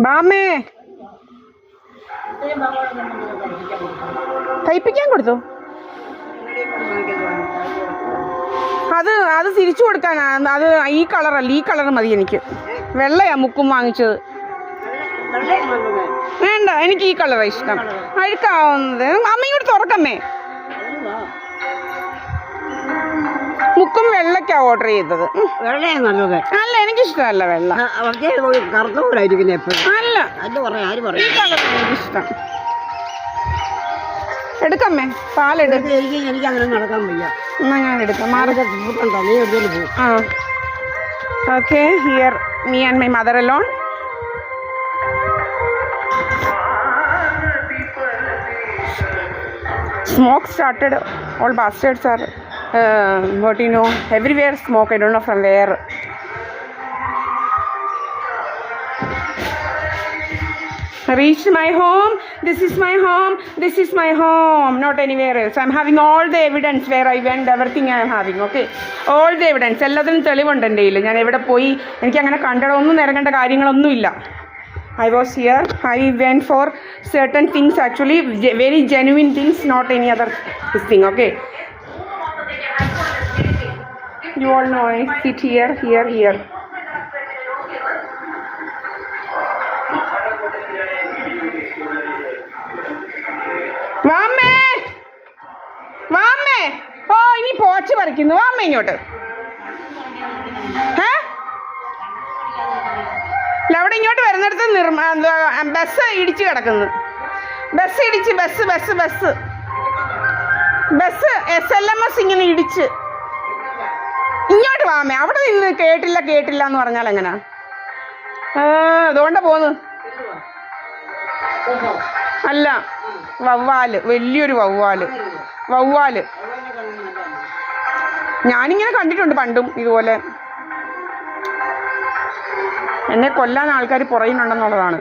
ബാമേ തയ്പ്പിക്കാൻ കൊടുത്തു. അത് തിരിച്ചു കൊടുക്കാനാ. അത് ഈ കളറല്ല, ഈ കളർ മതി എനിക്ക്. വെള്ളയാ മുക്കും വാങ്ങിച്ചത്. വേണ്ട, എനിക്ക് ഈ കളറാ ഇഷ്ടം. അഴുക്കാവുന്നത് അമ്മയും കൂടി തുറക്കമ്മേ. മുക്കും വെള്ളക്കാ ഓർഡർ ചെയ്തത്. അല്ല, എനിക്കിഷ്ടമല്ല വെള്ള. അല്ല, ഈ കളർ എനിക്കിഷ്ടം. എടുക്കമ്മേ, പാലെടുക്കും. എനിക്ക് അങ്ങനെ നടക്കാൻ വയ്യ. എന്നാ ഞാൻ എടുക്കാം. ആ okay. Here me and my mother alone. Smoke started. All bastards are what you know, everywhere smoke. I don't know from where. Reached my home. This is my home. This is my home. Not anywhere else. I'm having all the evidence where I went. Everything I am having. Okay. All the evidence. എല്ലാത്തിനും തെളിവുണ്ട് എൻ്റെ കയ്യിൽ. ഞാൻ എവിടെ പോയി, എനിക്ക് അങ്ങനെ കണ്ടതൊന്നും നിരങ്ങേണ്ട കാര്യങ്ങളൊന്നുമില്ല. I was here. I went for certain things, actually very genuine things, not any other thing. Okay. You all know I sit here. വാമ്മേ, വാമ്മേ. ഓ, ഇനി പോച്ച് പറിക്കുന്നു. വാമ്മ ഇങ്ങോട്ട്. അവിടെ ഇങ്ങോട്ട് വരുന്നിടത്ത് ബസ് ഇടിച്ച് കിടക്കുന്നു. ബസ് SLMS ഇങ്ങനെ ഇടിച്ച്. ഇങ്ങോട്ട് വാമേ. അവിടെ നിന്ന് കേട്ടില്ല എന്ന് പറഞ്ഞാൽ എങ്ങനാ? അതുകൊണ്ടാ പോന്ന്. അല്ല, വവ്വാല്, വലിയൊരു വവ്വാല്. ഞാനിങ്ങനെ കണ്ടിട്ടുണ്ട് പണ്ടും ഇതുപോലെ. എന്നെ കൊല്ലാൻ ആൾക്കാർ പുറയുന്നുണ്ടെന്നുള്ളതാണ്.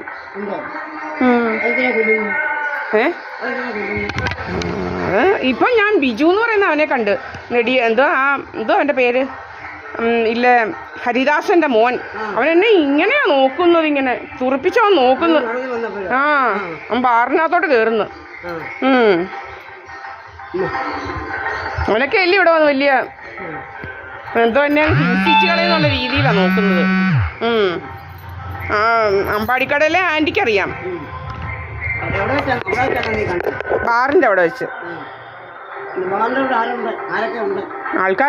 ഇപ്പം ഞാൻ ബിജു എന്ന് പറയുന്ന അവനെ കണ്ട്. എന്തോ അവൻ്റെ പേര് ഇല്ല, ഹരിദാസന്റെ മോൻ. അവൻ എന്നെ ഇങ്ങനെയാ നോക്കുന്നത്, ഇങ്ങനെ തുറപ്പിച്ചവൻ നോക്കുന്നു. അവൻ ബാറിനകത്തോട്ട് കയറുന്നു. അവനൊക്കെ അല്ലേ ഇവിടെ വന്ന് വലിയ എന്തോ എന്നെ ഹിംസിച്ച് കളയെന്നുള്ള രീതിയിലാണ് നോക്കുന്നത്. അമ്പാടിക്കടയിലെ ആൻറ്റിക്കറിയാം, ബാറിൻ്റെ അവിടെ വെച്ച് ആൾക്കാർ